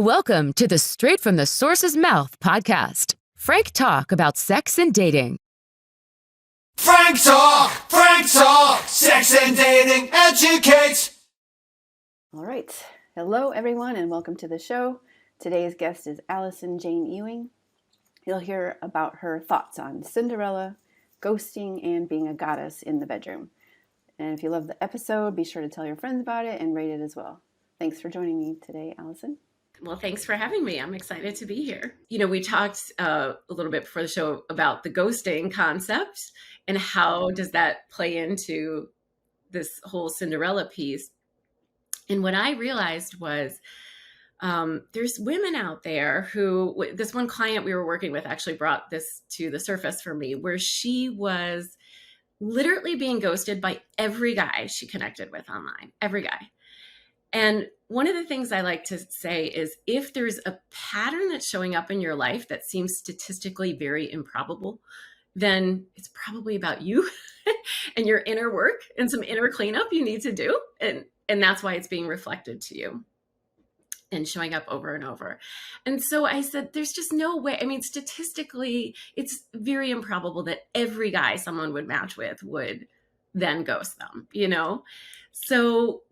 Welcome to the Straight from the Source's Mouth podcast. Frank talk about sex and dating. Frank talk, sex and dating educates. All right. Hello, everyone, and welcome to the show. Today's guest is Allison Jayne Ewing. You'll hear about her thoughts on Cinderella, ghosting, and being a goddess in the bedroom. And if you love the episode, be sure to tell your friends about it and rate it as well. Thanks for joining me today, Allison. Well, thanks for having me. I'm excited to be here. You know, we talked a little bit before the show about the ghosting concept and how does that play into this whole Cinderella piece. And what I realized was there's women out there who, this one client we were working with actually brought this to the surface for me, where she was literally being ghosted by every guy she connected with online, every guy. And one of the things I like to say is if there's a pattern that's showing up in your life that seems statistically very improbable, then it's probably about you and your inner work and some inner cleanup you need to do. And that's why it's being reflected to you and showing up over and over. And so I said, there's just no way. I mean, statistically, it's very improbable that every guy someone would match with would then ghost them, you know? So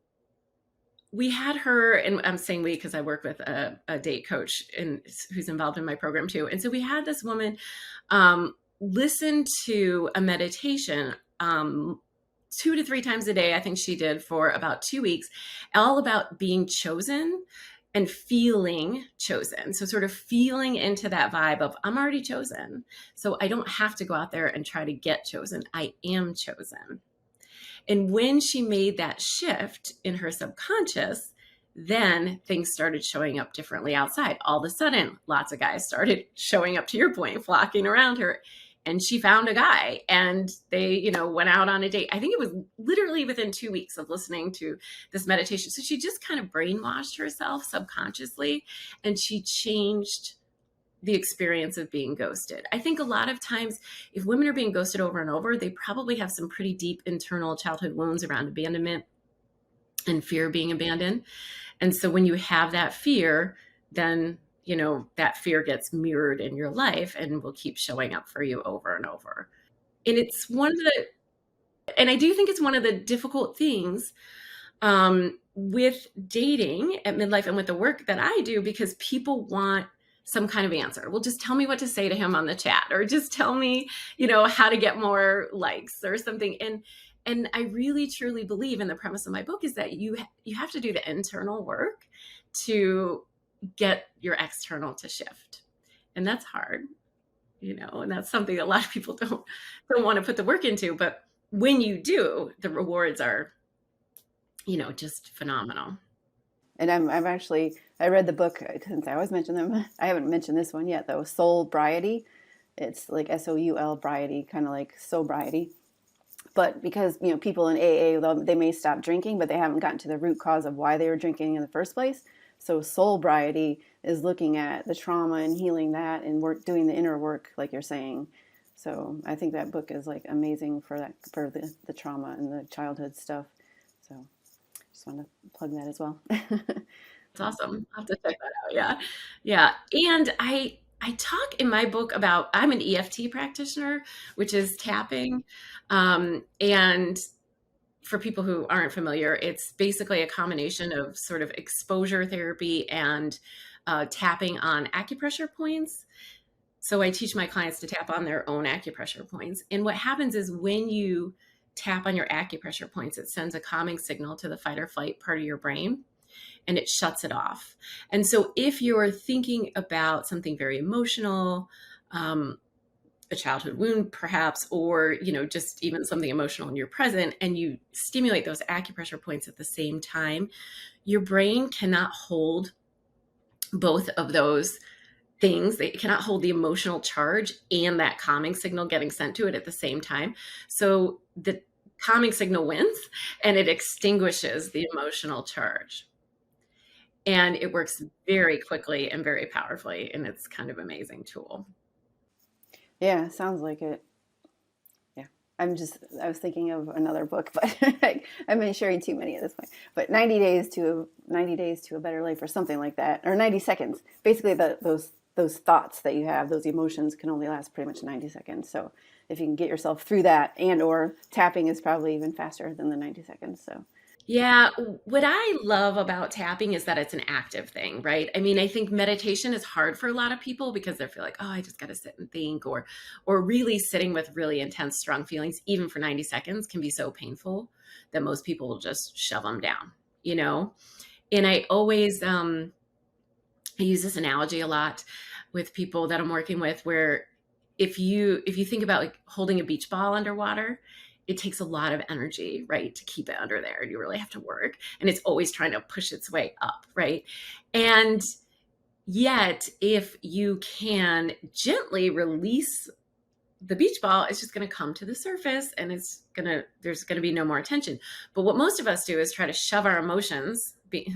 we had her, and I'm saying we because I work with a date coach who's involved in my program too. And so we had this woman listen to a meditation 2 to 3 times a day, I think she did for about 2 weeks, all about being chosen and feeling chosen. So sort of feeling into that vibe of I'm already chosen. So I don't have to go out there and try to get chosen. I am chosen. And when she made that shift in her subconscious, then things started showing up differently outside. All of a sudden, lots of guys started showing up, to your point, flocking around her. And she found a guy and they, went out on a date. I think it was literally within 2 weeks of listening to this meditation. So she just kind of brainwashed herself subconsciously and she changed the experience of being ghosted. I think a lot of times if women are being ghosted over and over, they probably have some pretty deep internal childhood wounds around abandonment and fear of being abandoned. And so when you have that fear, then, that fear gets mirrored in your life and will keep showing up for you over and over. And it's and I do think it's one of the difficult things with dating at midlife and with the work that I do, because people want some kind of answer. Well, just tell me what to say to him on the chat, or just tell me, how to get more likes or something. And I really, truly believe in the premise of my book is that you have to do the internal work to get your external to shift. And that's hard, and that's something that a lot of people don't want to put the work into. But when you do, the rewards are, just phenomenal. And I read the book, since I always mention them. I haven't mentioned this one yet, though. Soulbriety. It's like SOUL briety, kind of like sobriety. But because, people in AA, they may stop drinking, but they haven't gotten to the root cause of why they were drinking in the first place. So soulbriety is looking at the trauma and healing that and doing the inner work, like you're saying. So I think that book is like amazing for the trauma and the childhood stuff. So just want to plug that as well. It's awesome. I'll have to check that out. Yeah. And I talk in my book about, I'm an EFT practitioner, which is tapping. And for people who aren't familiar, it's basically a combination of sort of exposure therapy and tapping on acupressure points. So I teach my clients to tap on their own acupressure points. And what happens is when you tap on your acupressure points, it sends a calming signal to the fight or flight part of your brain and it shuts it off. And so if you're thinking about something very emotional, a childhood wound perhaps, or, just even something emotional and you're present and you stimulate those acupressure points at the same time, your brain cannot hold both of those things. They cannot hold the emotional charge and that calming signal getting sent to it at the same time. So the calming signal wins and it extinguishes the emotional charge. And it works very quickly and very powerfully. And it's kind of an amazing tool. Yeah, sounds like it. Yeah. I was thinking of another book, but I've been sharing too many at this point. But 90 days to a better life, or something like that, or 90 seconds. Basically, those thoughts that you have, those emotions, can only last pretty much 90 seconds. So if you can get yourself through that, and or tapping is probably even faster than the 90 seconds. So. Yeah, what I love about tapping is that it's an active thing, right? I mean, I think meditation is hard for a lot of people because they feel like, oh, I just got to sit and think, or really sitting with really intense, strong feelings, even for 90 seconds, can be so painful that most people will just shove them down, you know? And I always, I use this analogy a lot with people that I'm working with, where if you think about like holding a beach ball underwater, it takes a lot of energy, right, to keep it under there. And you really have to work. And it's always trying to push its way up, right? And yet, if you can gently release the beach ball, it's just going to come to the surface, and there's going to be no more tension. But what most of us do is try to shove our emotions being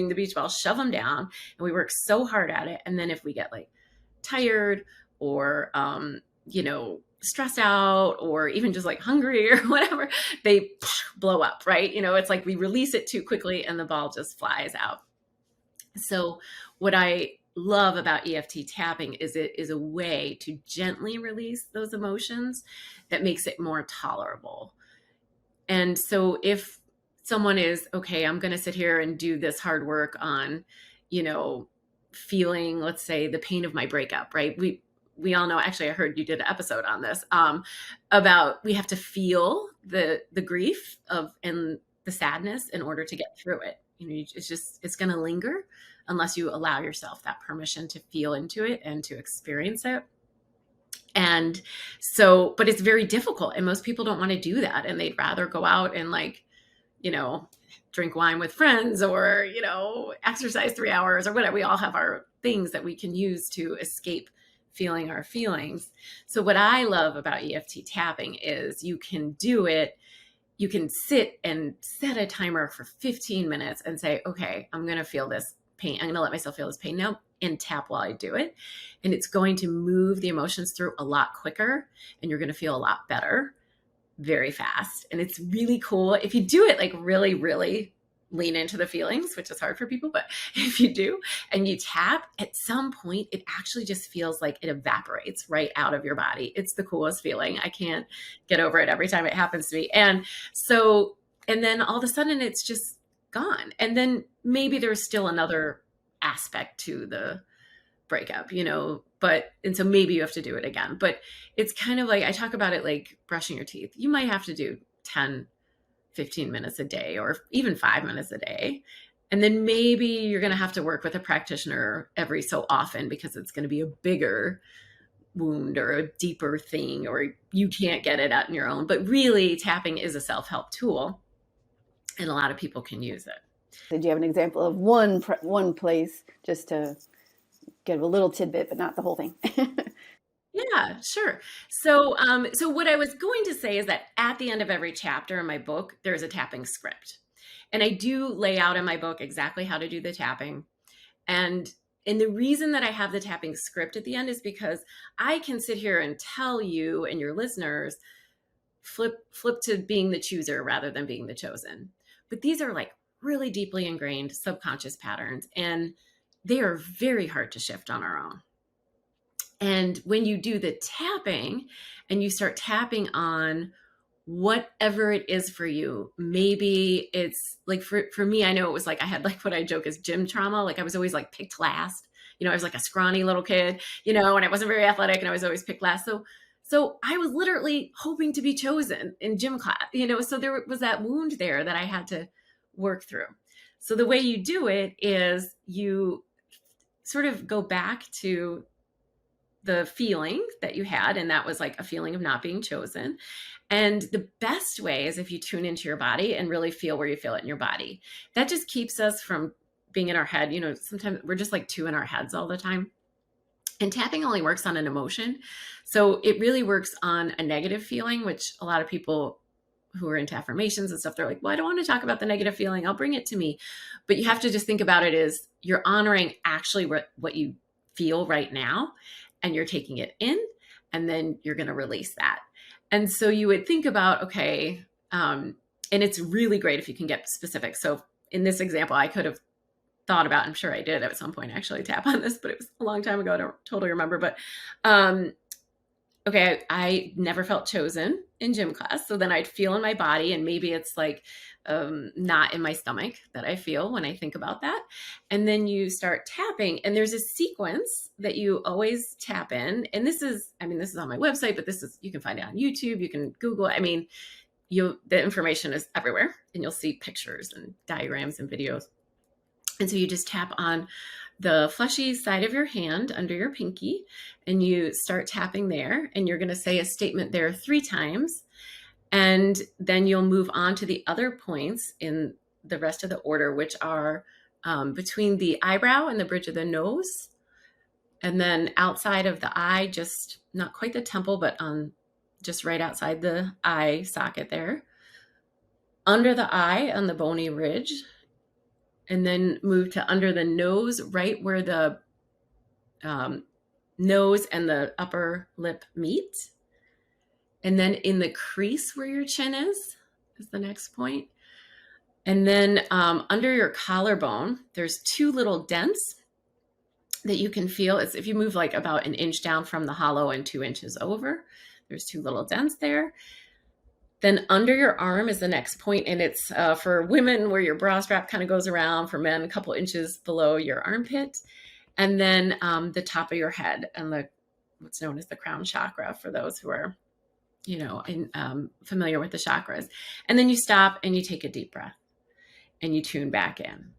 the beach ball, shove them down. And we work so hard at it. And then if we get like tired or, stressed out, or even just like hungry or whatever, they blow up, right? It's like we release it too quickly and the ball just flies out. So what I love about EFT tapping is it is a way to gently release those emotions that makes it more tolerable. And so if someone is, okay, I'm going to sit here and do this hard work on, feeling, let's say, the pain of my breakup, right? We all know, actually, I heard you did an episode on this, about we have to feel the grief and the sadness in order to get through it. It's going to linger unless you allow yourself that permission to feel into it and to experience it. And so, but it's very difficult, and most people don't want to do that. And they'd rather go out and drink wine with friends, or, exercise 3 hours or whatever. We all have our things that we can use to escape feeling our feelings. So what I love about EFT tapping is you can do it. You can sit and set a timer for 15 minutes and say, okay, I'm going to feel this pain. I'm going to let myself feel this pain now, and tap while I do it. And it's going to move the emotions through a lot quicker, and you're going to feel a lot better very fast. And it's really cool. If you do it, really, really lean into the feelings, which is hard for people, but if you do and you tap, at some point, it actually just feels like it evaporates right out of your body. It's the coolest feeling. I can't get over it every time it happens to me. And then all of a sudden it's just gone. And then maybe there's still another aspect to the breakup, and so maybe you have to do it again. But it's kind of like, I talk about it like brushing your teeth. You might have to do 10, 15 minutes a day, or even 5 minutes a day. And then maybe you're going to have to work with a practitioner every so often, because it's going to be a bigger wound or a deeper thing, or you can't get it out on your own. But really, tapping is a self-help tool, and a lot of people can use it. Did you have an example of one place, just to give a little tidbit, but not the whole thing? Yeah, sure. So what I was going to say is that at the end of every chapter in my book, there's a tapping script. And I do lay out in my book exactly how to do the tapping. And the reason that I have the tapping script at the end is because I can sit here and tell you and your listeners, flip to being the chooser rather than being the chosen. But these are really deeply ingrained subconscious patterns, and they are very hard to shift on our own. And when you do the tapping and you start tapping on whatever it is for you, maybe it's like for me, I know it was I had what I joke is gym trauma. I was always picked last. I was a scrawny little kid, and I wasn't very athletic, and I was always picked last. So I was literally hoping to be chosen in gym class, so there was that wound there that I had to work through. So the way you do it is you sort of go back to the feeling that you had, and that was a feeling of not being chosen. And the best way is if you tune into your body and really feel where you feel it in your body. That just keeps us from being in our head. Sometimes we're just too in our heads all the time. And tapping only works on an emotion. So it really works on a negative feeling, which a lot of people who are into affirmations and stuff, they're like, well, I don't want to talk about the negative feeling. I'll bring it to me. But you have to just think about it as you're honoring actually what you feel right now, and you're taking it in, and then you're going to release that. And so you would think about, okay, and it's really great if you can get specific. So in this example, I could have thought about, I'm sure I did at some point actually tap on this, but it was a long time ago. I don't totally remember. But okay, I never felt chosen in gym class. So then I'd feel in my body, and maybe it's like not in my stomach that I feel when I think about that. And then you start tapping, and there's a sequence that you always tap in. And this is on my website, but you can find it on YouTube. You can Google it. I mean, the information is everywhere, and you'll see pictures and diagrams and videos. And so you just tap on the fleshy side of your hand under your pinky, and you start tapping there, and you're going to say a statement there 3 times. And then you'll move on to the other points in the rest of the order, which are between the eyebrow and the bridge of the nose. And then outside of the eye, just not quite the temple, but just right outside the eye socket there. Under the eye on the bony ridge. And then move to under the nose, right where the nose and the upper lip meet. And then in the crease where your chin is the next point. And then under your collarbone, there's 2 little dents that you can feel. It's if you move like about 1 inch down from the hollow and 2 inches over, there's 2 little dents there. Then under your arm is the next point, and it's for women where your bra strap kind of goes around, for men a couple inches below your armpit. And then the top of your head and what's known as the crown chakra for those who are, familiar with the chakras. And then you stop and you take a deep breath and you tune back in.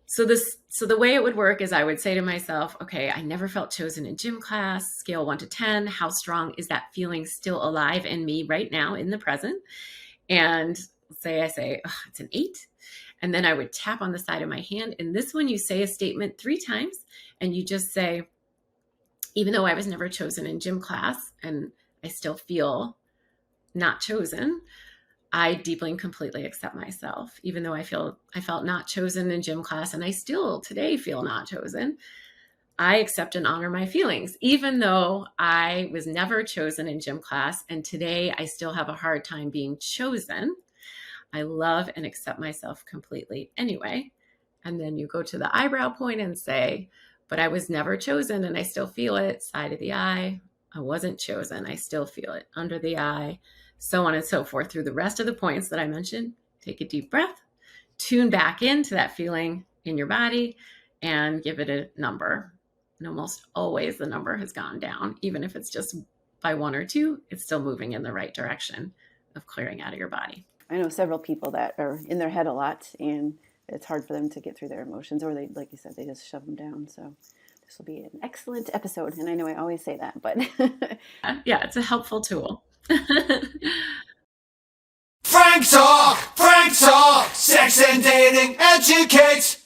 So the way it would work is I would say to myself, okay, I never felt chosen in gym class, scale 1 to 10. How strong is that feeling still alive in me right now in the present? And I say, oh, it's an 8. And then I would tap on the side of my hand. And this one, you say a statement 3 times, and you just say, even though I was never chosen in gym class and I still feel not chosen, I deeply and completely accept myself, even though I felt not chosen in gym class, and I still today feel not chosen. I accept and honor my feelings, even though I was never chosen in gym class, and today I still have a hard time being chosen. I love and accept myself completely anyway. And then you go to the eyebrow point and say, but I was never chosen and I still feel it. Side of the eye, I wasn't chosen. I still feel it. Under the eye, so on and so forth through the rest of the points that I mentioned. Take a deep breath, tune back into that feeling in your body, and give it a number. And almost always the number has gone down. Even if it's just by 1 or 2, it's still moving in the right direction of clearing out of your body. I know several people that are in their head a lot, and it's hard for them to get through their emotions, or they, like you said, they just shove them down. So this will be an excellent episode. And I know I always say that, but yeah, it's a helpful tool. Frank Talk, sex and dating educates.